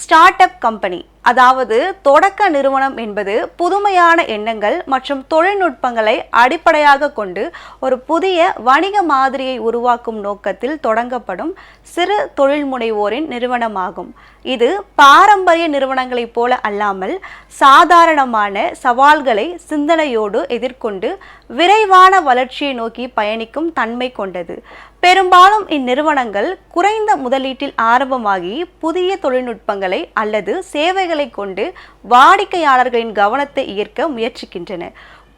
Start up company, அதாவது தொடக்க நிறுவனம் என்பது புதுமையான எண்ணங்கள் மற்றும் தொழில்நுட்பங்களை அடிப்படையாக கொண்டு ஒரு புதிய வணிக மாதிரியை உருவாக்கும் நோக்கத்தில் தொடங்கப்படும் சிறு தொழில் முனைவோரின் நிறுவனமாகும். இது பாரம்பரிய நிறுவனங்களைப் போல அல்லாமல் சாதாரணமான சவால்களை சிந்தனையோடு எதிர்கொண்டு விரைவான வளர்ச்சியை நோக்கி பயணிக்கும் தன்மை கொண்டது. பெரும்பாலும் இந்நிறுவனங்கள் குறைந்த முதலீட்டில் ஆரம்பமாகி புதிய தொழில்நுட்பங்களை அல்லது சேவைகளை கொண்டு வாடிக்கையாளர்களின் கவனத்தை ஈர்க்க முயற்சிக்கின்றன.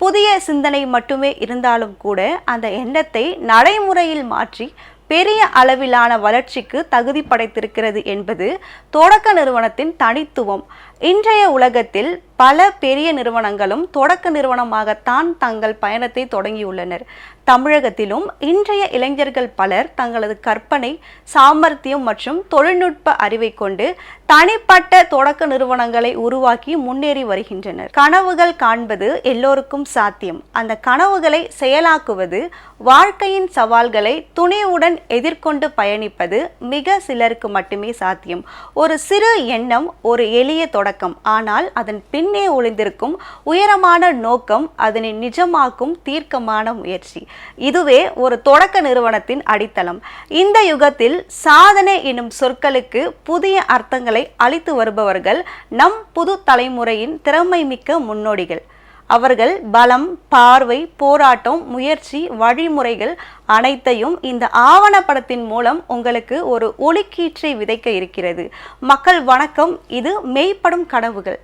புதிய சிந்தனை மட்டுமே இருந்தாலும் கூட அந்த எண்ணத்தை நடைமுறையில் மாற்றி பெரிய அளவிலான வளர்ச்சிக்கு தகுதி படைத்திருக்கிறது என்பது தொடக்க நிறுவனத்தின் தனித்துவம். இன்றைய உலகத்தில் பல பெரிய நிறுவனங்களும் தொடக்க நிறுவனமாகத்தான் தங்கள் பயணத்தை தொடங்கியுள்ளனர். தமிழகத்திலும் இன்றைய இளைஞர்கள் பலர் தங்களது கற்பனை, சாமர்த்தியம் மற்றும் தொழில்நுட்ப அறிவை கொண்டு தனிப்பட்ட தொடக்க நிறுவனங்களை உருவாக்கி முன்னேறி வருகின்றனர். கனவுகள் காண்பது எல்லோருக்கும் சாத்தியம். அந்த கனவுகளை செயலாக்குவது, வாழ்க்கையின் சவால்களை துணிவுடன் எதிர்கொண்டு பயணிப்பது மிக சிலருக்கு மட்டுமே சாத்தியம். ஒரு சிறு எண்ணம் ஒரு எளிய தொடக்கம், ஆனால் அதன் பின்னே ஒளிந்திருக்கும் உயரமான நோக்கம் அதனை நிஜமாக்கும் தீர்க்கமான முயற்சி. இதுவே ஒரு தொடக்க நிறுவனத்தின் அடித்தளம். இந்த யுகத்தில் சாதனை எனும் சொற்களுக்கு புதிய அர்த்தங்களை அளித்து வருபவர்கள் நம் புது தலைமுறையின் திறமை மிக்க முன்னோடிகள். அவர்கள் பலம், பார்வை, போராட்டம், முயற்சி, வழிமுறைகள் அனைத்தையும் இந்த ஆவணப்படத்தின் மூலம் உங்களுக்கு ஒரு ஒளிக்கீற்றை விதைக்க இருக்கிறது. மக்கள் வணக்கம், இது மெய்ப்படும் கனவுகள்.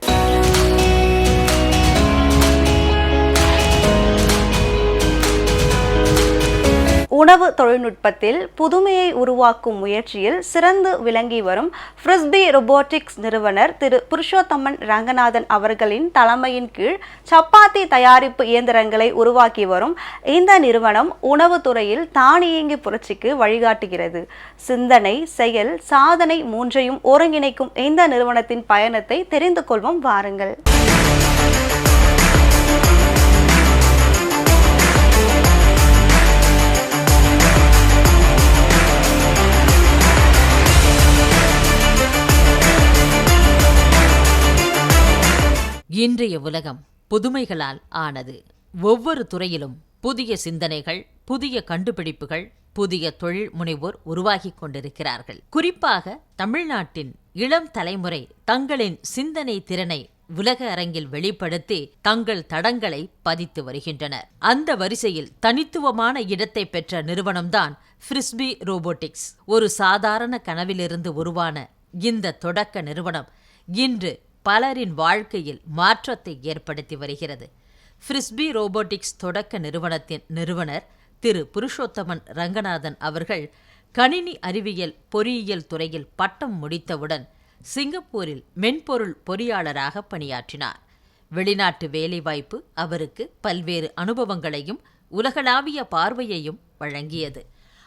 உணவு தொழில்நுட்பத்தில் புதுமையை உருவாக்கும் முயற்சியில் சிறந்து விளங்கி வரும் ஃப்ரிஸ்பி ரோபோட்டிக்ஸ் நிறுவனர் திரு புருஷோத்தமன் ரங்கநாதன் அவர்களின் தலைமையின் கீழ் சப்பாத்தி தயாரிப்பு இயந்திரங்களை உருவாக்கி வரும் இந்த நிறுவனம் உணவுத்துறையில் தானியங்கி புரட்சிக்கு வழிகாட்டுகிறது. சிந்தனை, செயல், சாதனை மூன்றையும் ஒருங்கிணைக்கும் இந்த நிறுவனத்தின் பயணத்தை தெரிந்து கொள்வோம் வாருங்கள். இன்றைய உலகம் புதுமைகளால் ஆனது. ஒவ்வொரு துறையிலும் புதிய சிந்தனைகள், புதிய கண்டுபிடிப்புகள், புதிய தொழில் முனைவோர் உருவாகிக் கொண்டிருக்கிறார்கள். குறிப்பாக தமிழ்நாட்டின் இளம் தலைமுறை தங்களின் சிந்தனை திறனை உலக அரங்கில் வெளிப்படுத்தி தங்கள் தடங்களை பதித்து வருகின்றனர். அந்த வரிசையில் தனித்துவமான இடத்தை பெற்ற நிறுவனம்தான் ஃப்ரிஸ்பி ரோபோட்டிக்ஸ். ஒரு சாதாரண கனவிலிருந்து உருவான இந்த தொடக்க நிறுவனம் இன்று பலரின் வாழ்க்கையில் மாற்றத்தை ஏற்படுத்தி வருகிறது. ஃப்ரிஸ்பி ரோபோட்டிக்ஸ் தொடக்க நிறுவனத்தின் நிறுவனர் திரு புருஷோத்தமன் ரங்கநாதன் அவர்கள் கணினி அறிவியல் பொறியியல் துறையில் பட்டம் முடித்தவுடன் சிங்கப்பூரில் மென்பொருள் பொறியாளராக பணியாற்றினார். வெளிநாட்டு வேலைவாய்ப்பு அவருக்கு பல்வேறு அனுபவங்களையும் உலகளாவிய பார்வையையும் வழங்கியது.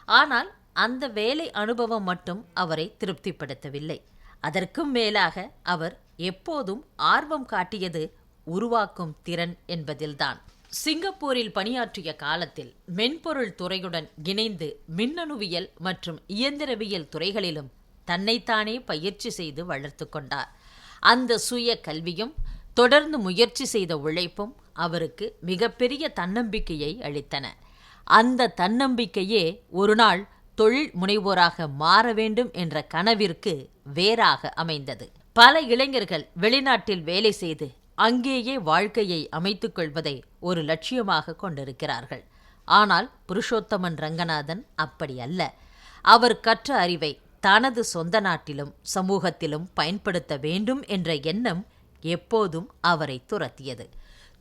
ஆனால் அந்த வேலை அனுபவம் மட்டும் அவரை திருப்திப்படுத்தவில்லை. அதற்கும் மேலாக அவர் எப்போதும் ஆர்வம் காட்டியது உருவாக்கும் திறன் என்பதில்தான். சிங்கப்பூரில் பணியாற்றிய காலத்தில் மென்பொருள் துறையுடன் இணைந்து மின்னணுவியல் மற்றும் இயந்திரவியல் துறைகளிலும் தன்னைத்தானே பயிற்சி செய்து வளர்த்து கொண்டார். அந்த சுய கல்வியும் தொடர்ந்து முயற்சி செய்த உழைப்பும் அவருக்கு மிகப்பெரிய தன்னம்பிக்கையை அளித்தன. அந்த தன்னம்பிக்கையே ஒரு நாள் தொழில் முனைவோராக மாற வேண்டும் என்ற கனவிற்கு வேறாக அமைந்தது. பல இளைஞர்கள் வெளிநாட்டில் வேலை செய்து அங்கேயே வாழ்க்கையை அமைத்துக் கொள்வதை ஒரு லட்சியமாக கொண்டிருக்கிறார்கள். ஆனால் புருஷோத்தமன் ரங்கநாதன் அப்படி அல்ல. அவர் கற்ற அறிவை தனது சொந்த நாட்டிலும் சமூகத்திலும் பயன்படுத்த வேண்டும் என்ற எண்ணம் எப்போதும் அவரை துரத்தியது.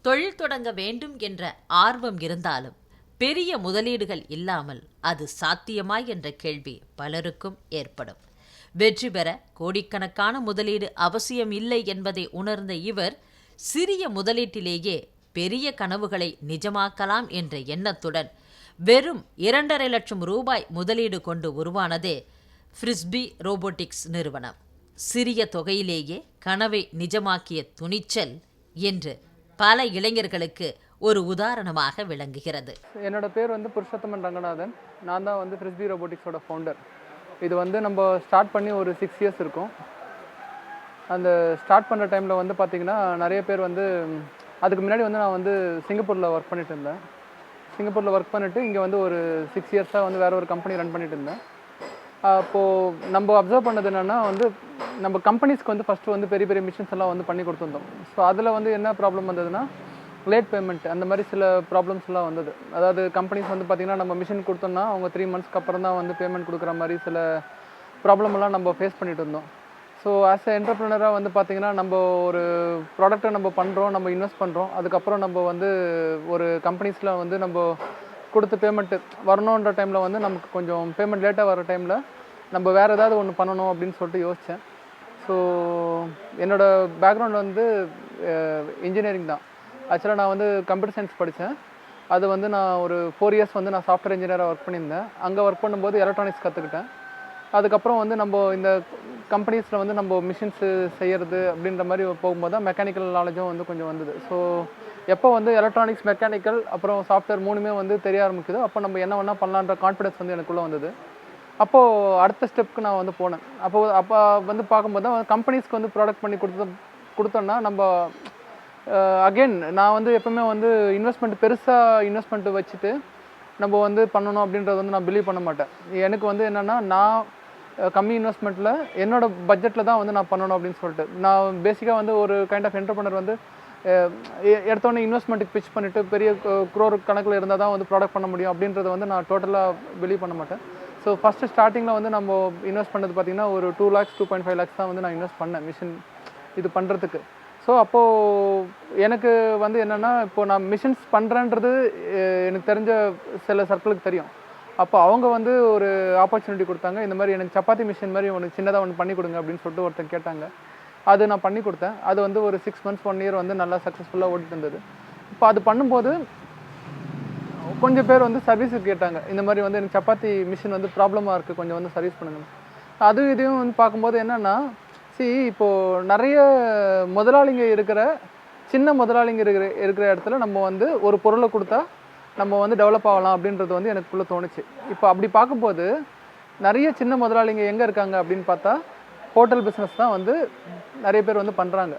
தொழில் தொடங்க வேண்டும் என்ற ஆர்வம் இருந்தாலும் பெரிய முதலீடுகள் இல்லாமல் அது சாத்தியமா என்ற கேள்வி பலருக்கும் ஏற்படும். வெற்றி பெற கோடிக்கணக்கான முதலீடு அவசியம் இல்லை என்பதை உணர்ந்த இவர் சிறிய முதலீட்டிலேயே பெரிய கனவுகளை நிஜமாக்கலாம் என்ற எண்ணத்துடன் வெறும் 2.5 லட்சம் ரூபாய் முதலீடு கொண்டு உருவானதே ஃப்ரிஸ்பி ரோபோட்டிக்ஸ் நிறுவனம். சிறிய தொகையிலேயே கனவை நிஜமாக்கிய துணிச்சல் என்று பல இளைஞர்களுக்கு ஒரு உதாரணமாக விளங்குகிறது. என்னோட பேர் புருஷோத்தமன் ரங்கநாதன். நான் தான் ஃப்ரிஸ்பி ரோபோட்டிக்ஸோட ஃபவுண்டர். இது நம்ம ஸ்டார்ட் பண்ணி ஒரு 6 இயர்ஸ் இருக்கும். அந்த ஸ்டார்ட் பண்ணுற டைமில் வந்து பார்த்திங்கன்னா நிறைய பேர் வந்து அதுக்கு முன்னாடி வந்து நான் வந்து சிங்கப்பூரில் ஒர்க் பண்ணிட்டு இருந்தேன். சிங்கப்பூரில் ஒர்க் பண்ணிவிட்டு இங்கே வந்து ஒரு 6 இயர்ஸாக வந்து வேறு ஒரு கம்பெனி ரன் பண்ணிட்டு இருந்தேன். அப்போது நம்ம அப்சர்வ் பண்ணது என்னென்னா வந்து நம்ம கம்பெனிஸ்க்கு வந்து ஃபஸ்ட்டு வந்து பெரிய பெரிய மிஷின்ஸ் எல்லாம் வந்து பண்ணி கொடுத்துருந்தோம். ஸோ அதில் வந்து என்ன ப்ராப்ளம் வந்ததுன்னா லேட் பேமெண்ட் அந்த மாதிரி சில ப்ராப்ளம்ஸ்லாம் வந்தது. அதாவது கம்பெனிஸ் வந்து பார்த்திங்கன்னா நம்ம மிஷின் கொடுத்தோம்னா அவங்க 3 மந்த்ஸ்க்கு அப்புறம் தான் வந்து பேமெண்ட் கொடுக்குற மாதிரி சில ப்ராப்ளமெல்லாம் நம்ம ஃபேஸ் பண்ணிட்டு இருந்தோம். ஸோ ஆஸ் எ என்டர்ப்ரனராக வந்து பார்த்திங்கன்னா நம்ம ஒரு ப்ராடக்ட்டை நம்ம பண்ணுறோம், நம்ம இன்வெஸ்ட் பண்ணுறோம், அதுக்கப்புறம் நம்ம வந்து ஒரு கம்பெனிஸில் வந்து நம்ம கொடுத்த பேமெண்ட்டு வரணுன்ற டைமில் வந்து நமக்கு கொஞ்சம் பேமெண்ட் லேட்டாக வர டைமில் நம்ம வேறு ஏதாவது ஒன்று பண்ணணும் அப்படின்னு சொல்லிட்டு யோசித்தேன். ஸோ என்னோடய பேக்ரவுண்ட் வந்து இன்ஜினியரிங் தான். ஆக்சுவலாக நான் வந்து கம்ப்யூட்டர் சயின்ஸ் படித்தேன். அது வந்து நான் ஒரு 4 இயர்ஸ் வந்து நான் சாஃப்ட்வேர் இன்ஜினியராக ஒர்க் பண்ணியிருந்தேன். அங்கே ஒர்க் பண்ணும்போது எலக்ட்ரானிக்ஸ் கற்றுக்கிட்டேன். அதுக்கப்புறம் வந்து நம்ம இந்த கம்பெனிஸில் வந்து நம்ம மிஷின்ஸு செய்கிறது அப்படின்ற மாதிரி போகும்போது தான் மெக்கானிக்கல் நாலேஜும் வந்து கொஞ்சம் வந்தது. ஸோ எப்போ வந்து எலக்ட்ரானிக்ஸ், மெக்கானிக்கல் அப்புறம் சாஃப்ட்வேர் 3மே வந்து தெரிய ஆரம்பிக்குதோ அப்போ நம்ம என்ன வேணால் பண்ணலான்ற கான்ஃபிடன்ஸ் வந்து எனக்குள்ளே வந்தது. அப்போது அடுத்த ஸ்டெப்புக்கு நான் வந்து போனேன். அப்போ வந்து பார்க்கும்போது தான் கம்பெனிஸ்க்கு வந்து ப்ராடக்ட் பண்ணி கொடுத்தோன்னா நம்ம அகெயின் நான் வந்து எப்போவுமே வந்து பெருசாக இன்வெஸ்ட்மெண்ட் வச்சுட்டு நம்ம வந்து பண்ணணும் அப்படின்றத வந்து நான் பிலீவ் பண்ண மாட்டேன். எனக்கு வந்து என்னென்னா நான் கம்மி இன்வெஸ்ட்மெண்ட்டில் என்னோடய பட்ஜெட்டில் தான் வந்து நான் பண்ணணும் அப்படின்னு சொல்லிட்டு நான் பேசிக்காக வந்து ஒரு கைண்ட் ஆஃப் என்டர்ப்ரனர் வந்து எடுத்தோடனே இன்வெஸ்ட்மெண்ட்டுக்கு பிச் பண்ணிவிட்டு பெரிய க்ரோர் கணக்கில் இருந்தால் தான் வந்து ப்ராடக்ட் பண்ண முடியும் அப்படின்றத வந்து நான் டோட்டலாக பிலீவ் பண்ண மாட்டேன். ஸோ ஃபஸ்ட்டு ஸ்டார்டிங்கில் வந்து நம்ம இன்வெஸ்ட் பண்ணது பார்த்திங்கன்னா ஒரு 2 lakhs 2.5 lakhs தான் வந்து நான் இன்வெஸ்ட் பண்ணேன் மிஷின் இது பண்ணுறதுக்கு. ஸோ அப்போது எனக்கு வந்து என்னென்னா இப்போது நான் மிஷின்ஸ் பண்ணுறேன்றது எனக்கு தெரிஞ்ச சில சர்க்கிளுக்கு தெரியும். அப்போ அவங்க வந்து ஒரு ஆப்பர்ச்சுனிட்டி கொடுத்தாங்க. இந்த மாதிரி எனக்கு சப்பாத்தி மிஷின் மாதிரி ஒன்று சின்னதாக ஒன்று பண்ணி கொடுங்க அப்படின்னு சொல்லிட்டு ஒருத்தர் கேட்டாங்க. அது நான் பண்ணி கொடுத்தேன். அது வந்து ஒரு 6 months 1 year வந்து நல்லா சக்ஸஸ்ஃபுல்லாக ஓடிட்டு இருந்தது. இப்போ அது பண்ணும்போது கொஞ்சம் பேர் வந்து சர்வீஸுக்கு கேட்டாங்க. இந்த மாதிரி வந்து எனக்கு சப்பாத்தி மிஷின் வந்து ப்ராப்ளமாக இருக்குது, கொஞ்சம் வந்து சர்வீஸ் பண்ணுங்க. அதுவும் இதையும் வந்து பார்க்கும்போது என்னென்னா இப்போது நிறைய முதலாளிங்க சின்ன முதலாளிங்க இருக்கிற இடத்துல நம்ம வந்து ஒரு பொருளை கொடுத்தா நம்ம வந்து டெவலப் ஆகலாம் அப்படின்றது வந்து எனக்குள்ளே தோணுச்சு. இப்போ அப்படி பார்க்கும்போது நிறைய சின்ன முதலாளிங்க எங்கே இருக்காங்க அப்படின்னு பார்த்தா ஹோட்டல் பிஸ்னஸ் தான் வந்து நிறைய பேர் வந்து பண்ணுறாங்க.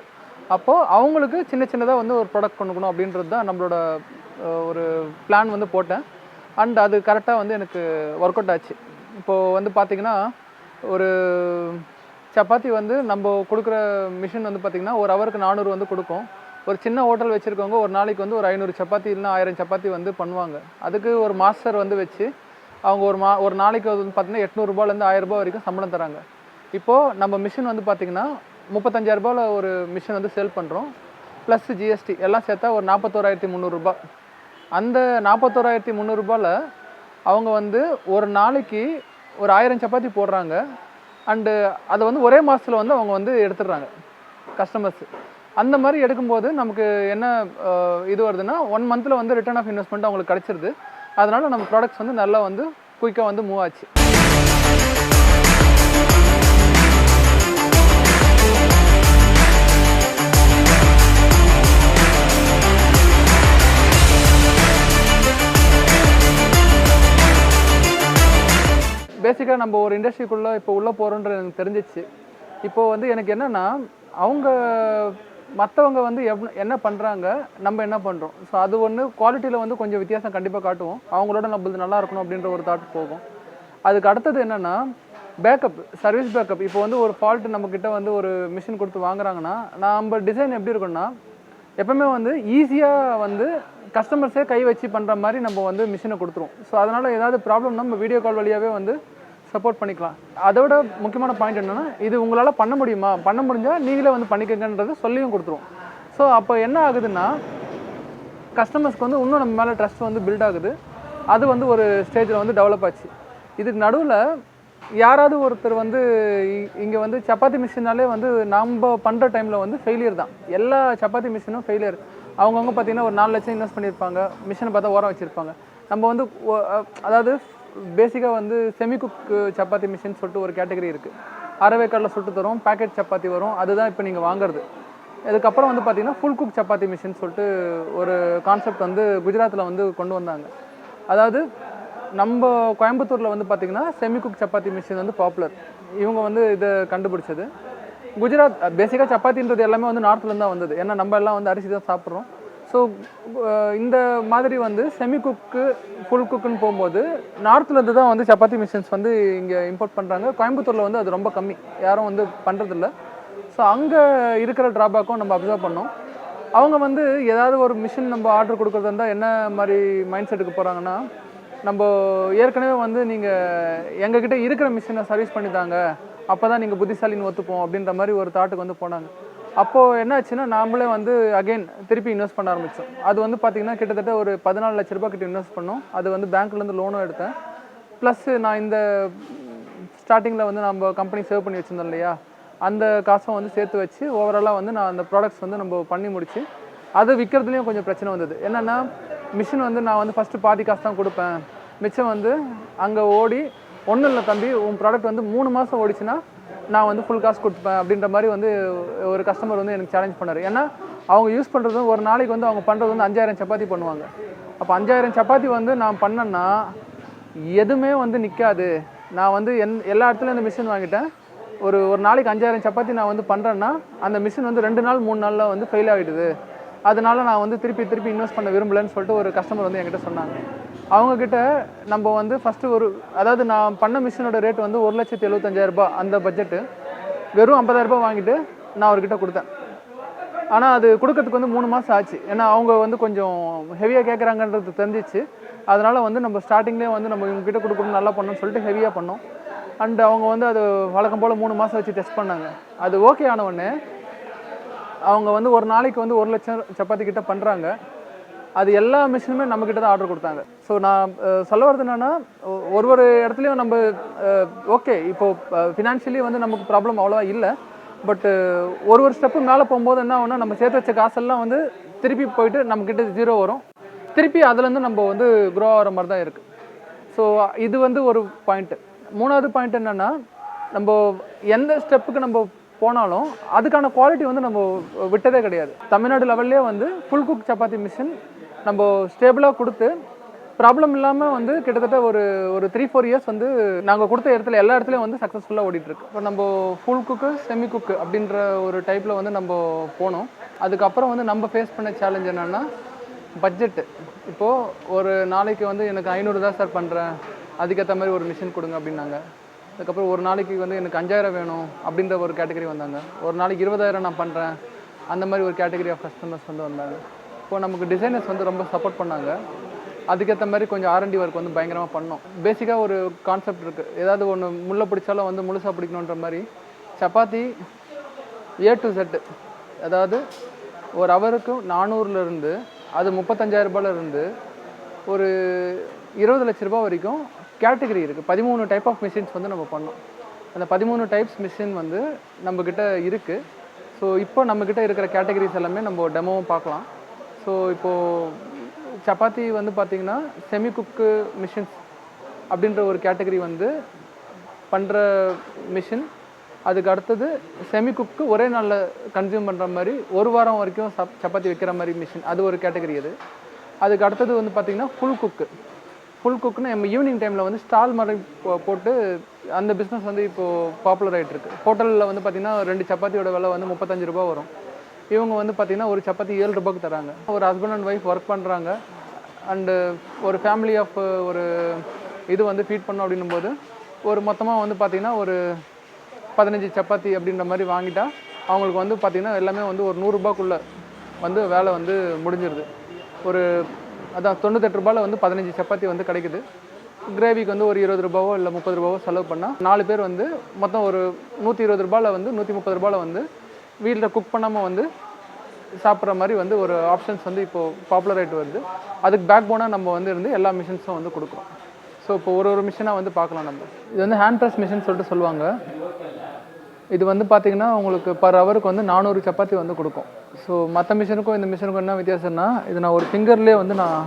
அப்போது அவங்களுக்கு சின்னதாக வந்து ஒரு ப்ராடக்ட் கொடுக்கணும் அப்படின்றது தான் நம்மளோட ஒரு பிளான் வந்து போட்டேன். அண்ட் அது கரெக்டாக வந்து எனக்கு ஒர்க் அவுட் ஆச்சு. இப்போது வந்து பார்த்திங்கன்னா ஒரு சப்பாத்தி வந்து நம்ம கொடுக்குற மிஷின் வந்து பார்த்திங்கன்னா ஒரு ஹவருக்கு 400 வந்து கொடுக்கும். ஒரு சின்ன ஹோட்டல் வச்சுருக்கவங்க ஒரு நாளைக்கு வந்து ஒரு 500 சப்பாத்தி இல்லைனா 1000 சப்பாத்தி வந்து பண்ணுவாங்க. அதுக்கு ஒரு மாஸ்டர் வந்து வச்சு அவங்க ஒரு நாளைக்கு வந்து பார்த்திங்கன்னா 800 ரூபாயிலேருந்து 1000 ரூபாய் வரைக்கும் சம்பளம் தராங்க. இப்போது நம்ம மிஷின் வந்து பார்த்திங்கன்னா 35,000 ரூபாயில் ஒரு மிஷின் வந்து சேல் பண்ணுறோம். ப்ளஸ் ஜிஎஸ்டி எல்லாம் சேர்த்தா ஒரு 41,300 ரூபாய். அந்த 41,300 ரூபாயில் அவங்க வந்து ஒரு நாளைக்கு ஒரு 1000 சப்பாத்தி போடுறாங்க. அண்டு அதை வந்து ஒரே மாதத்தில் வந்து அவங்க வந்து எடுத்துடுறாங்க கஸ்டமர்ஸு. அந்த மாதிரி எடுக்கும்போது நமக்கு என்ன இது வருதுன்னா 1 monthல வந்து ரிட்டர்ன் ஆஃப் இன்வெஸ்ட்மெண்ட் அவங்களுக்கு கிடச்சிருது. அதனால் நம்ம ப்ராடக்ட்ஸ் வந்து நல்லா வந்து குயிக்காக வந்து மூவ் ஆச்சு. பேசிக்காக நம்ம ஒரு இண்டஸ்ட்ரிக்குள்ளே இப்போ உள்ளே போகிறோன்றது எனக்கு தெரிஞ்சிச்சு. இப்போது வந்து எனக்கு என்னென்னா மற்றவங்க வந்து என்ன பண்ணுறாங்க, நம்ம என்ன பண்ணுறோம். ஸோ அது ஒன்று குவாலிட்டியில் வந்து கொஞ்சம் வித்தியாசம் கண்டிப்பாக காட்டுவோம். அவங்களோட நம்மளது நல்லா இருக்கணும் அப்படின்ற ஒரு தாட் போகும். அதுக்கு அடுத்தது என்னென்னா பேக்கப், சர்வீஸ் பேக்கப். இப்போ வந்து ஒரு ஃபால்ட்டு நம்மக்கிட்ட வந்து ஒரு மிஷின் கொடுத்து வாங்குறாங்கன்னா நம்ம டிசைன் எப்படி இருக்குன்னா எப்போவுமே வந்து ஈஸியாக வந்து கஸ்டமர்ஸே கை வச்சு பண்ணுற மாதிரி நம்ம வந்து மிஷினை கொடுத்துருவோம். ஸோ அதனால் ஏதாவது ப்ராப்ளம்னா நம்ம வீடியோ கால் வழியாகவே வந்து சப்போர்ட் பண்ணிக்கலாம். அதோட முக்கியமான பாயிண்ட் என்னென்னா இது உங்களால் பண்ண முடியுமா, பண்ண முடிஞ்சால் நீங்களே வந்து பண்ணிக்கங்கன்றது சொல்லியும் கொடுத்துருவோம். ஸோ அப்போ என்ன ஆகுதுன்னா கஸ்டமர்ஸ்க்கு வந்து இன்னும் நம்ம மேலே ட்ரஸ்ட் வந்து பில்ட் ஆகுது. அது வந்து ஒரு ஸ்டேஜில் வந்து டெவலப் ஆச்சு. இதுக்கு நடுவில் யாராவது ஒருத்தர் வந்து இங்கே வந்து சப்பாத்தி மிஷினாலே வந்து நம்ம பண்ணுற டைமில் வந்து ஃபெயிலியர் தான். எல்லா சப்பாத்தி மிஷினும் ஃபெயிலியர். அவங்கவுங்க பார்த்திங்கன்னா ஒரு 4 லட்சம் இன்வெஸ்ட் பண்ணியிருப்பாங்க, மிஷினை பார்த்தா ஓரம் வச்சுருப்பாங்க. நம்ம வந்து அதாவது பேசிக்காக வந்து செமி குக் சப்பாத்தி மிஷின் சொல்லிட்டு ஒரு கேட்டகரி இருக்குது. அரவேக்காரில் சுட்டு தரும், பேக்கெட் சப்பாத்தி வரும், அதுதான் இப்போ நீங்கள் வாங்குறது. இதுக்கப்புறம் வந்து பார்த்திங்கன்னா ஃபுல் குக் சப்பாத்தி மிஷின் சொல்லிட்டு ஒரு கான்செப்ட் வந்து குஜராத்தில் வந்து கொண்டு வந்தாங்க. அதாவது நம்ம கோயம்புத்தூரில் வந்து பார்த்திங்கன்னா செமி குக் சப்பாத்தி மிஷின் வந்து பாப்புலர். இவங்க வந்து இதை கண்டுபிடிச்சது. குஜராத் பேசிக்காக சப்பாத்தின்றது எல்லாமே வந்து நார்த்லேருந்து தான் வந்தது. ஏன்னா நம்ம எல்லாம் வந்து அரிசி தான் சாப்பிட்றோம். ஸோ இந்த மாதிரி வந்து செமி குக்கு ஃபுல் குக்குன்னு போகும்போது நார்த்லேருந்து தான் வந்து சப்பாத்தி மிஷின்ஸ் வந்து இங்கே இம்போர்ட் பண்ணுறாங்க. கோயம்புத்தூரில் வந்து அது ரொம்ப கம்மி, யாரும் வந்து பண்ணுறதில்ல. ஸோ அங்கே இருக்கிற ட்ராபேக்கும் நம்ம அப்சர்வ் பண்ணோம். அவங்க வந்து ஏதாவது ஒரு மிஷின் நம்ம ஆர்டர் கொடுக்குறதா இருந்தால் என்ன மாதிரி மைண்ட் செட்டுக்கு போகிறாங்கன்னா, நம்ம ஏற்கனவே வந்து நீங்கள் எங்ககிட்ட இருக்கிற மிஷினை சர்வீஸ் பண்ணி தாங்க, அப்போ தான் நீங்கள் புத்திசாலின்னு ஒத்துப்போம் அப்படின்ற மாதிரி ஒரு தாட்டுக்கு வந்து போனாங்க. அப்போது என்ன ஆச்சுன்னா, நாமளே வந்து அகெயின் திருப்பி இன்வெஸ்ட் பண்ண ஆரம்பித்தோம். அது வந்து பார்த்திங்கன்னா கிட்டத்தட்ட ஒரு 14 லட்ச ரூபா கிட்ட இன்வெஸ்ட் பண்ணோம். அது வந்து பேங்க்லேருந்து லோனும் எடுத்தேன். ப்ளஸ் நான் இந்த ஸ்டார்டிங்கில் வந்து நம்ம கம்பெனி சேவ் பண்ணி வச்சுருந்தோம் இல்லையா, அந்த காசும் வந்து சேர்த்து வச்சு ஓவராலாக வந்து நான் அந்த ப்ராடக்ட்ஸ் வந்து நம்ம பண்ணி முடிச்சு அது விற்கிறதுலேயும் கொஞ்சம் பிரச்சனை வந்தது. என்னென்னா மிஷின் வந்து நான் வந்து ஃபஸ்ட்டு பாதி காசு தான் கொடுப்பேன், மிச்சம் வந்து அங்கே ஓடி ஒன்றும் இல்லை தம்பி, உன் ப்ராடக்ட் வந்து 3 மாதம் ஓடிச்சுன்னா நான் வந்து ஃபுல் காசு கொடுப்பேன் அப்படின்ற மாதிரி வந்து ஒரு கஸ்டமர் வந்து எனக்கு சேலஞ்ச் பண்ணார். ஏன்னா அவங்க யூஸ் பண்ணுறது ஒரு நாளைக்கு வந்து அவங்க பண்ணுறது வந்து 5000 சப்பாத்தி பண்ணுவாங்க. அப்போ 5000 சப்பாத்தி வந்து நான் பண்ணேன்னா எதுவுமே வந்து நிற்காது. நான் வந்து எல்லா இடத்துலையும் அந்த மிஷின் வாங்கிட்டேன். ஒரு நாளைக்கு 5000 சப்பாத்தி நான் வந்து பண்ணுறேன்னா அந்த மிஷின் வந்து 2 நாள் 3 நாளில் வந்து ஃபெயில் ஆகிடுது. அதனால நான் வந்து திருப்பி இன்வெஸ்ட் பண்ண விரும்பலன்னு சொல்லிட்டு ஒரு கஸ்டமர் வந்து என்கிட்ட சொன்னாங்க. அவங்கக்கிட்ட நம்ம வந்து ஃபஸ்ட்டு அதாவது நான் பண்ண மிஷினோட ரேட் வந்து 1,75,000 ரூபாய் அந்த பட்ஜெட்டு. வெறும் 50,000 ரூபாய் வாங்கிட்டு நான் அவர்கிட்ட கொடுத்தேன். ஆனால் அது கொடுக்கறதுக்கு வந்து 3 மாதம் ஆச்சு. ஏன்னா அவங்க வந்து கொஞ்சம் ஹெவியாக கேட்குறாங்கன்றது தெரிஞ்சிச்சு. அதனால் வந்து நம்ம ஸ்டார்டிங்லேயே வந்து நம்ம இவங்ககிட்ட கொடுக்கணும், நல்லா பண்ணணும்னு சொல்லிட்டு ஹெவியாக பண்ணோம். அண்ட் அவங்க வந்து அது வழக்கம் போல் 3 மாதம் வச்சு டெஸ்ட் பண்ணாங்க. அது ஓகே ஆனவுடனே அவங்க வந்து ஒரு நாளைக்கு வந்து 1 லட்சம் சப்பாத்தி கிட்ட பண்ணுறாங்க. அது எல்லா மிஷினுமே நம்மக்கிட்ட தான் ஆர்டர் கொடுத்தாங்க. ஸோ நான் சொல்ல வரது என்னென்னா, ஒரு இடத்துலையும் நம்ம ஓகே இப்போது ஃபினான்ஷியலி வந்து நமக்கு ப்ராப்ளம் அவ்வளோவா இல்லை. பட்டு ஒரு ஸ்டெப்பு மேலே போகும்போது என்ன ஆகுனா, நம்ம சேர்த்து வச்ச காசெல்லாம் வந்து திருப்பி போயிட்டு நம்மக்கிட்ட 0 வரும். திருப்பி அதுலேருந்து நம்ம வந்து க்ரோ ஆகிற மாதிரி தான் இருக்குது. ஸோ இது வந்து ஒரு பாயிண்ட்டு. 3வது பாயிண்ட் என்னென்னா, நம்ம எந்த ஸ்டெப்புக்கு நம்ம போனாலும் அதுக்கான குவாலிட்டி வந்து நம்ம விட்டதே கிடையாது. தமிழ்நாடு லெவல்லே வந்து ஃபுல் குக் சப்பாத்தி மிஷின் நம்ம ஸ்டேபிளாக கொடுத்து ப்ராப்ளம் இல்லாமல் வந்து கிட்டத்தட்ட ஒரு 3-4 இயர்ஸ் வந்து நாங்கள் கொடுத்த இடத்துல எல்லா இடத்துலையும் வந்து சக்ஸஸ்ஃபுல்லாக ஓடிட்டுருக்கு. இப்போ நம்ம ஃபுல் குக்கு செமி குக்கு அப்படின்ற ஒரு டைப்பில் வந்து நம்ம போனோம். அதுக்கப்புறம் வந்து நம்ம ஃபேஸ் பண்ண சேலஞ்ச் என்னென்னா பட்ஜெட்டு. இப்போது ஒரு நாளைக்கு வந்து எனக்கு 500 தான் சார் பண்ணுறேன், அதுக்கேற்ற மாதிரி ஒரு மிஷின் கொடுங்க அப்படின்னாங்க. அதுக்கப்புறம் ஒரு நாளைக்கு வந்து எனக்கு 5000 வேணும் அப்படின்ற ஒரு கேட்டகரி வந்தாங்க. ஒரு நாளைக்கு 20,000 நான் பண்ணுறேன், அந்த மாதிரி ஒரு கேட்டகரி ஆஃப் கஸ்டமர்ஸ் வந்து வந்தாங்க. இப்போது நமக்கு டிசைனர்ஸ் வந்து ரொம்ப சப்போர்ட் பண்ணாங்க. அதுக்கேற்ற மாதிரி கொஞ்சம் R&D ஒர்க் வந்து பயங்கரமாக பண்ணோம். பேசிக்காக ஒரு கான்செப்ட் இருக்குது, ஏதாவது ஒன்று முள்ளை பிடிச்சாலும் வந்து முழுசாக பிடிக்கணுன்ற மாதிரி. சப்பாத்தி A to Z, அதாவது ஒரு ஹவருக்கு 400லேருந்து அது 35,000 ரூபாயிலிருந்து ஒரு 20 லட்ச ரூபா வரைக்கும் கேட்டகரி இருக்குது. 13 டைப் ஆஃப் மிஷின்ஸ் வந்து நம்ம பண்ணோம். அந்த 13 டைப்ஸ் மிஷின் வந்து நம்மக்கிட்ட இருக்குது. ஸோ இப்போ நம்மக்கிட்ட இருக்கிற கேட்டகரிஸ் எல்லாமே நம்ம டெமோவும் பார்க்கலாம். ஸோ இப்போது சப்பாத்தி வந்து பார்த்திங்கன்னா செமி குக்கு மிஷின்ஸ் அப்படின்ற ஒரு கேட்டகரி வந்து பண்ணுற மிஷின். அதுக்கு அடுத்தது செமி குக்கு ஒரே நாளில் கன்சியூம் பண்ணுற மாதிரி 1 வாரம் வரைக்கும் சப்பாத்தி வைக்கிற மாதிரி மிஷின், அது ஒரு கேட்டகரி. அதுக்கு அடுத்தது வந்து பார்த்திங்கன்னா ஃபுல் குக்குன்னு நம்ம ஈவினிங் டைமில் வந்து ஸ்டால் மாதிரி போட்டு அந்த பிஸ்னஸ் வந்து இப்போது பாப்புலர் ஆகிட்டுருக்கு. ஹோட்டலில் வந்து பார்த்திங்கன்னா 2 சப்பாத்தியோட விலை வந்து 35 ரூபா வரும். இவங்க வந்து பார்த்திங்கன்னா ஒரு சப்பாத்தி 7 ரூபாய்க்கு தராங்க. ஒரு ஹஸ்பண்ட் அண்ட் ஒய்ஃப் ஒர்க் பண்ணுறாங்க அண்டு ஒரு ஃபேமிலி ஆஃப் ஒரு இது வந்து ஃபீட் பண்ணோம் அப்படின்னும் போது ஒரு மொத்தமாக வந்து பார்த்திங்கன்னா ஒரு 15 சப்பாத்தி அப்படின்ற மாதிரி வாங்கிட்டா அவங்களுக்கு வந்து பார்த்திங்கன்னா எல்லாமே வந்து ஒரு 100 ரூபாய்க்குள்ளே வந்து வேலை வந்து முடிஞ்சிருது. ஒரு அதான் 98 ரூபாயில் வந்து 15 சப்பாத்தி வந்து கிடைக்குது. கிரேவிக்கு வந்து ஒரு 20 ரூபாவோ இல்லை 30 ரூபாவோ செலவு பண்ணால் 4 பேர் வந்து மொத்தம் ஒரு 120 ரூபாயில் வந்து 130 ரூபாயில் வந்து வீட்டில் குக் பண்ணாமல் வந்து சாப்பிட்ற மாதிரி வந்து ஒரு ஆப்ஷன்ஸ் வந்து இப்போது பாப்புலர் ஆகிட்டு வருது. அதுக்கு பேக் போனாக நம்ம வந்து இருந்து எல்லா மிஷின்ஸும் வந்து கொடுக்குறோம். ஸோ இப்போ ஒரு மிஷினாக வந்து பார்க்கலாம். நம்ம இது வந்து ஹேண்ட் ப்ரெஸ் மிஷின் சொல்லிட்டு சொல்லுவாங்க. இது வந்து பார்த்திங்கன்னா உங்களுக்கு பர் ஹவருக்கு வந்து 400 சப்பாத்தி வந்து கொடுக்கும். ஸோ மற்ற மிஷினுக்கும் இந்த மிஷினுக்கும் என்ன வித்தியாசம்னா, இது நான் ஒரு ஃபிங்கர்லேயே வந்து நான்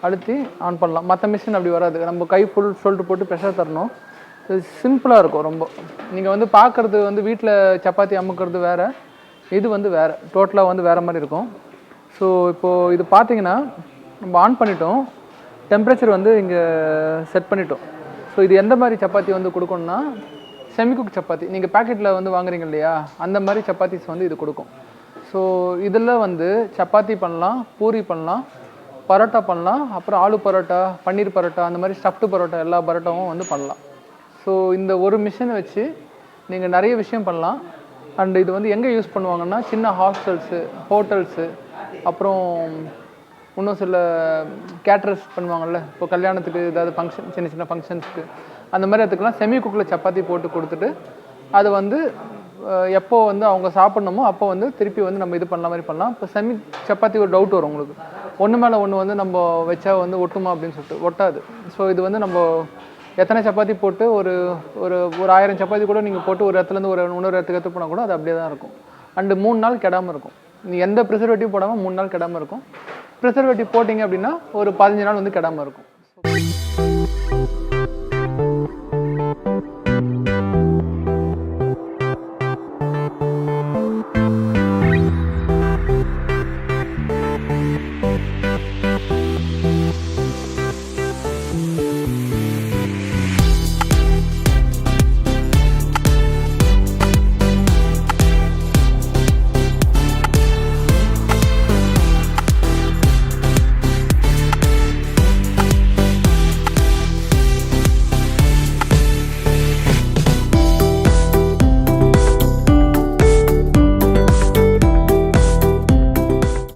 அழுத்தி ஆன் பண்ணலாம். மற்ற மிஷின் அப்படி வராது, நம்ம கை ஃபுல் ஷோல்டர் போட்டு ப்ரெஷர் தரணும். இது சிம்பிளாக இருக்கும் ரொம்ப. நீங்கள் வந்து பார்க்குறது வந்து வீட்டில் சப்பாத்தி அமுக்கிறது வேறு, இது வந்து வேறு, டோட்டலாக வந்து வேறு மாதிரி இருக்கும். ஸோ இப்போது இது பார்த்திங்கன்னா நம்ம ஆன் பண்ணிட்டோம், டெம்பரேச்சர் வந்து இங்கே செட் பண்ணிட்டோம். ஸோ இது எந்த மாதிரி சப்பாத்தி வந்து கொடுக்கணுன்னா செமி குக் சப்பாத்தி நீங்கள் பேக்கெட்டில் வந்து வாங்குறீங்க இல்லையா, அந்த மாதிரி சப்பாத்திஸ் வந்து இது கொடுக்கும். ஸோ இதில் வந்து சப்பாத்தி பண்ணலாம், பூரி பண்ணலாம், பரோட்டா பண்ணலாம், அப்புறம் ஆலு பரோட்டா, பன்னீர் பரோட்டா, அந்த மாதிரி ஸ்டஃப்டு பரோட்டா எல்லா பரோட்டாவும் வந்து பண்ணலாம். ஸோ இந்த ஒரு மிஷினை வச்சு நீங்கள் நிறைய விஷயம் பண்ணலாம். அண்ட் இது வந்து எங்கே யூஸ் பண்ணுவாங்கன்னா சின்ன ஹாஸ்டல்ஸு, ஹோட்டல்ஸு, அப்புறம் இன்னும் சில கேட்ரஸ் பண்ணுவாங்கள்ல, இப்போ கல்யாணத்துக்கு ஏதாவது ஃபங்க்ஷன், சின்ன சின்ன ஃபங்க்ஷன்ஸ்க்கு, அந்த மாதிரி அதுக்கெல்லாம் செமி குக்கில் சப்பாத்தி போட்டு கொடுத்துட்டு அது வந்து எப்போ வந்து அவங்க சாப்பிட்ணுமோ அப்போ வந்து திருப்பி வந்து நம்ம இது பண்ண மாதிரி பண்ணலாம். இப்போ செமி சப்பாத்தி ஒரு டவுட் வரும் உங்களுக்கு, ஒன்று மேலே ஒன்று வந்து நம்ம வச்சா வந்து ஒட்டுமா அப்படின்னு சொல்லிட்டு. ஒட்டாது. ஸோ இது வந்து நம்ம எத்தனை சப்பாத்தி போட்டு ஒரு ஒரு ஒரு 1000 சப்பாத்தி கூட நீங்கள் போட்டு ஒரு இடத்துலேருந்து ஒரு இன்னொரு இடத்துக்கு எடுத்து போனால் கூட அது அப்படியே தான் இருக்கும். அண்டு 3 நாள் கெடாமல் இருக்கும். நீ எந்த ப்ரிசர்வேட்டிவ் போடாமல் 3 நாள் கெடாமல் இருக்கும். ப்ரிசர்வேட்டிவ் போட்டிங்க அப்படின்னா ஒரு 15 நாள் வந்து கெடாமல் இருக்கும்.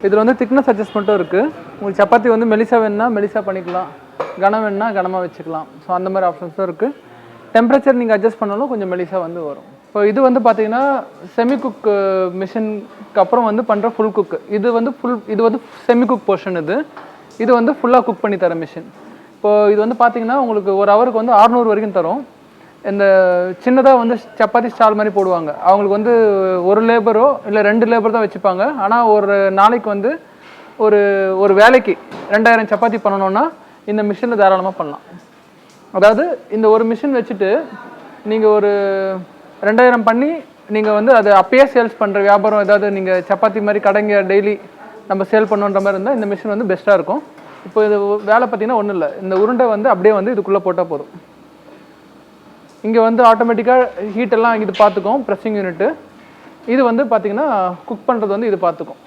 இதில் வந்து திக்னஸ் அட்ஜஸ்ட்மெண்ட்டும் இருக்குது. உங்களுக்கு சப்பாத்தி வந்து மெலிசா வேணுன்னா மெலிசா பண்ணிக்கலாம், கனம் வேணுன்னா கனமாக வச்சுக்கலாம். ஸோ அந்த மாதிரி ஆப்ஷன்ஸும் இருக்குது. டெம்பரேச்சர் நீங்கள் அட்ஜஸ்ட் பண்ணாலும் கொஞ்சம் மெலிசா வந்து வரும். இப்போ இது வந்து பார்த்தீங்கன்னா செமி குக் மிஷினுக்கு அப்புறம் வந்து பண்ணுற ஃபுல் குக். இது வந்து செமி குக் போர்ஷன். இது வந்து ஃபுல்லாக குக் பண்ணி தர மிஷின். இப்போது இது வந்து பார்த்தீங்கன்னா உங்களுக்கு ஒரு ஹவருக்கு வந்து 600 வரைக்கும் தரும். இந்த சின்னதாக வந்து சப்பாத்தி ஸ்டால் மாதிரி போடுவாங்க, அவங்களுக்கு வந்து ஒரு லேபரோ இல்லை 2 லேபர் தான் வச்சுப்பாங்க. ஆனால் ஒரு நாளைக்கு வந்து ஒரு வேலைக்கு 2000 சப்பாத்தி பண்ணணுன்னா இந்த மிஷினில் தாராளமாக பண்ணலாம். அதாவது இந்த ஒரு மிஷின் வச்சுட்டு நீங்கள் ஒரு 2000 பண்ணி நீங்கள் வந்து அதை அப்பயே சேல்ஸ் பண்ணுற வியாபாரம், ஏதாவது நீங்கள் சப்பாத்தி மாதிரி கடைங்க டெய்லி நம்ம சேல் பண்ணுன்ற மாதிரி இருந்தால் இந்த மிஷின் வந்து பெஸ்ட்டாக இருக்கும். இப்போ இது வேலை பார்த்தீங்கன்னா ஒன்றும் இல்லை, இந்த உருண்டை வந்து அப்படியே வந்து இதுக்குள்ளே போட்டால் போதும். இங்கே வந்து ஆட்டோமேட்டிக்காக ஹீட்டெல்லாம் இது பார்த்துக்கும், ப்ரெஸ்ஸிங் யூனிட்டு. இது வந்து பார்த்திங்கன்னா குக் பண்ணுறது வந்து இது பார்த்துக்கும்.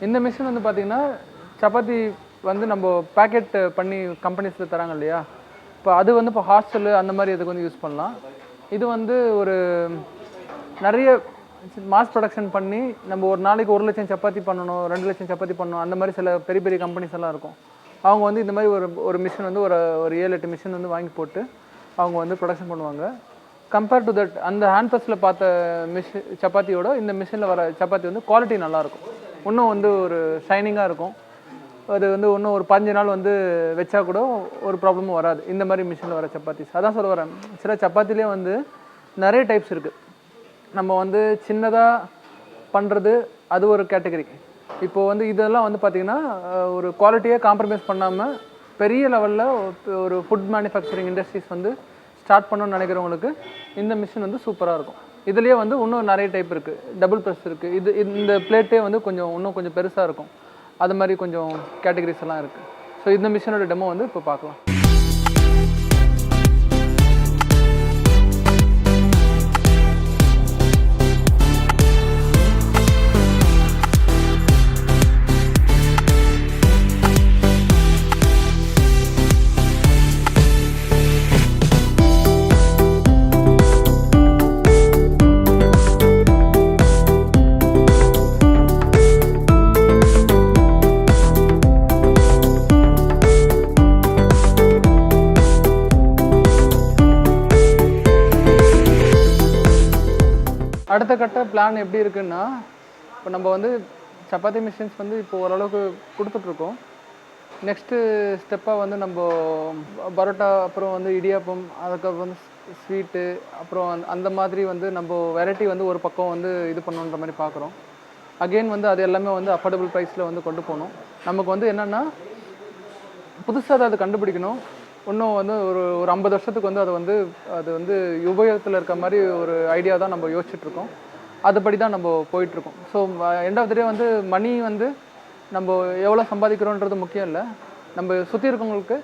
இந்த மிஷின் வந்து பார்த்திங்கன்னா சப்பாத்தி வந்து நம்ம பேக்கெட் பண்ணி கம்பெனிஸில் தராங்க இல்லையா, இப்போ அது வந்து இப்போ ஹாஸ்டலு அந்த மாதிரி இதுக்கு வந்து யூஸ் பண்ணலாம். இது வந்து ஒரு நிறைய மாஸ் ப்ரொடக்ஷன் பண்ணி நம்ம ஒரு நாளைக்கு 1 லட்சம் சப்பாத்தி பண்ணணும், 2 லட்சம் சப்பாத்தி பண்ணணும், அந்த மாதிரி சில பெரிய பெரிய கம்பெனிஸ் எல்லாம் இருக்கும். அவங்க வந்து இந்த மாதிரி ஒரு மிஷின் வந்து ஒரு 7-8 மிஷின் வந்து வாங்கி போட்டு அவங்க வந்து ப்ரொடக்ஷன் பண்ணுவாங்க. கம்பேர் டு தட் அந்த ஹேண்ட் ப்ரெஸ்ஸில் பார்த்த சப்பாத்தியோட இந்த மிஷினில் வர சப்பாத்தி வந்து குவாலிட்டி நல்லாயிருக்கும். இன்னும் வந்து ஒரு ஷைனிங்காக இருக்கும். அது வந்து இன்னும் ஒரு 15 நாள் வந்து வச்சா கூட ஒரு ப்ராப்ளமும் வராது இந்த மாதிரி மிஷினில் வர சப்பாத்திஸ். அதான் சொல்ல வரேன், சில சப்பாத்திலே வந்து நிறைய டைப்ஸ் இருக்குது. நம்ம வந்து சின்னதாக பண்ணுறது அது ஒரு கேட்டகரி. இப்போது வந்து இதெல்லாம் வந்து பார்த்திங்கன்னா ஒரு குவாலிட்டியை காம்ப்ரமைஸ் பண்ணாமல் பெரிய லெவலில் ஒரு ஃபுட் மேனுஃபேக்சரிங் இண்டஸ்ட்ரீஸ் வந்து ஸ்டார்ட் பண்ணணும்னு நினைக்கிறவங்களுக்கு இந்த மிஷின் வந்து சூப்பராக இருக்கும். இதுலேயே வந்து இன்னும் நிறைய டைப் இருக்குது. டபுள் ப்ரெஸ் இருக்குது. இந்த பிளேட்டே வந்து இன்னும் கொஞ்சம் பெருசாக இருக்கும். அது மாதிரி கொஞ்சம் கேட்டகரிஸ் எல்லாம் இருக்குது. ஸோ இந்த மிஷினோட டெமோ வந்து இப்போ பார்க்கலாம். அடுத்த கட்ட பிளான் எப்படி இருக்குன்னா, இப்போ நம்ம வந்து சப்பாத்தி மிஷின்ஸ் வந்து இப்போ ஓரளவுக்கு கொடுத்துட்ருக்கோம். நெக்ஸ்ட்டு ஸ்டெப்பாக வந்து நம்ம பரோட்டா, அப்புறம் வந்து இடியாப்பம், அதுக்கப்புறம் வந்து ஸ்வீட்டு, அப்புறம் அந்த மாதிரி வந்து நம்ம வெரைட்டி வந்து ஒரு பக்கம் வந்து இது பண்ணணுன்ற மாதிரி பார்க்குறோம். அகெயின் வந்து அது எல்லாமே வந்து அஃபோர்டபுள் ப்ரைஸில் வந்து கொண்டு போகணும். நமக்கு வந்து என்னென்னா புதுசாக அதை கண்டுபிடிக்கணும். இன்னும் வந்து ஒரு 50 வருஷத்துக்கு வந்து அது வந்து உபயோகத்தில் இருக்க மாதிரி ஒரு ஐடியா தான் நம்ம யோசிச்சுட்ருக்கோம். அதுபடி தான் நம்ம போயிட்டுருக்கோம். ஸோ எண்ட் ஆஃப் த டே வந்து மணி வந்து நம்ம எவ்வளோ சம்பாதிக்கிறோன்றது முக்கியம் இல்லை, நம்ம சுற்றி இருக்கவங்களுக்கு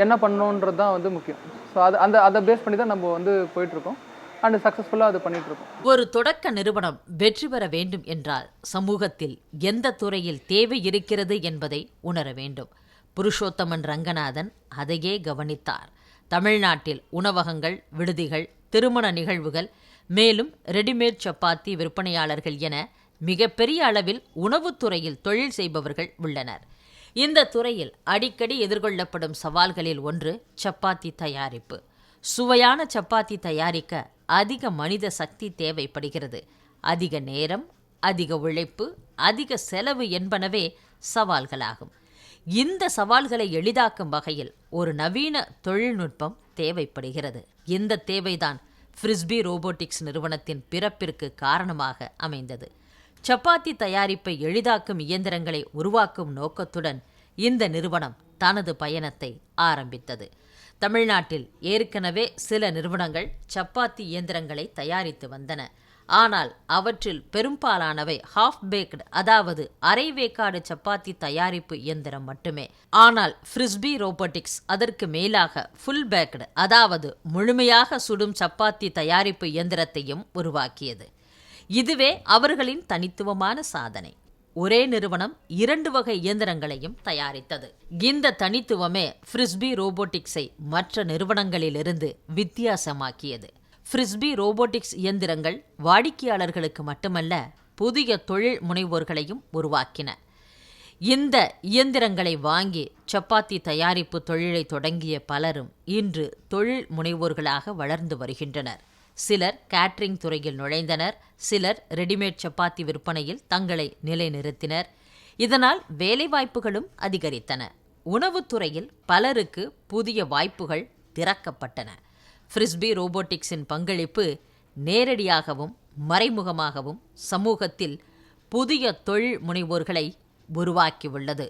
என்ன பண்ணணுன்றது தான் வந்து முக்கியம். ஸோ அதை பேஸ் பண்ணி தான் நம்ம வந்து போயிட்டுருக்கோம் அண்ட் சக்ஸஸ்ஃபுல்லாக அது பண்ணிகிட்ருக்கோம். ஒரு தொடக்க நிறுவனம் வெற்றி பெற வேண்டும் என்றால் சமூகத்தில் எந்த துறையில் தேவை இருக்கிறது என்பதை உணர வேண்டும். புருஷோத்தமன் ரங்கநாதன் அதையே கவனித்தார். தமிழ்நாட்டில் உணவகங்கள், விடுதிகள், திருமண நிகழ்வுகள், மேலும் ரெடிமேட் சப்பாத்தி விற்பனையாளர்கள் என மிகப்பெரிய அளவில் உணவுத்துறையில் தொழில் செய்பவர்கள் உள்ளனர். இந்த துறையில் அடிக்கடி எதிர்கொள்ளப்படும் சவால்களில் ஒன்று சப்பாத்தி தயாரிப்பு. சுவையான சப்பாத்தி தயாரிக்க அதிக மனித சக்தி தேவைப்படுகிறது. அதிக நேரம், அதிக உழைப்பு, அதிக செலவு என்பனவே சவால்களாகும். இந்த சவால்களை எளிதாக்கும் வகையில் ஒரு நவீன தொழில்நுட்பம் தேவைப்படுகிறது. இந்த தேவைதான் ஃப்ரிஸ்பி ரோபோட்டிக்ஸ் நிறுவனத்தின் பிறப்பிற்கு காரணமாக அமைந்தது. சப்பாத்தி தயாரிப்பை எளிதாக்கும் இயந்திரங்களை உருவாக்கும் நோக்கத்துடன் இந்த நிறுவனம் தனது பயணத்தை ஆரம்பித்தது. தமிழ்நாட்டில் ஏற்கனவே சில நிறுவனங்கள் சப்பாத்தி இயந்திரங்களை தயாரித்து வந்தன. ஆனால் அவற்றில் பெரும்பாலானவை ஹாஃப் பேக்டு, அதாவது அரைவேக்காடு சப்பாத்தி தயாரிப்பு இயந்திரம் மட்டுமே. ஆனால் ஃப்ரிஸ்பி ரோபோட்டிக்ஸ் அதற்கு மேலாக ஃபுல் பேக்டு, அதாவது முழுமையாக சுடும் சப்பாத்தி தயாரிப்பு இயந்திரத்தையும் உருவாக்கியது. இதுவே அவர்களின் தனித்துவமான சாதனை. ஒரே நிறுவனம் 2 வகை இயந்திரங்களையும் தயாரித்தது. இந்த தனித்துவமே ஃப்ரிஸ்பி ரோபோட்டிக்ஸை மற்ற நிறுவனங்களிலிருந்து வித்தியாசமாக்கியது. ஃப்ரிஸ்பி ரோபோட்டிக்ஸ் இயந்திரங்கள் வாடிக்கையாளர்களுக்கு மட்டுமல்ல, புதிய தொழில் முனைவோர்களையும் உருவாக்கின. இந்த இயந்திரங்களை வாங்கி சப்பாத்தி தயாரிப்பு தொழிலை தொடங்கிய பலரும் இன்று தொழில் முனைவோர்களாக வளர்ந்து வருகின்றனர். சிலர் கேட்டரிங் துறையில் நுழைந்தனர், சிலர் ரெடிமேட் சப்பாத்தி விற்பனையில் தங்களை நிலைநிறுத்தினர். இதனால் வேலைவாய்ப்புகளும் அதிகரித்தன. உணவுத்துறையில் பலருக்கு புதிய வாய்ப்புகள் திறக்கப்பட்டன. ஃப்ரிஸ்பி ரோபோட்டிக்ஸின் பங்களிப்பு நேரடியாகவும் மறைமுகமாகவும் சமூகத்தில் புதிய தொழில் முனைவோர்களை உருவாக்கியுள்ளது.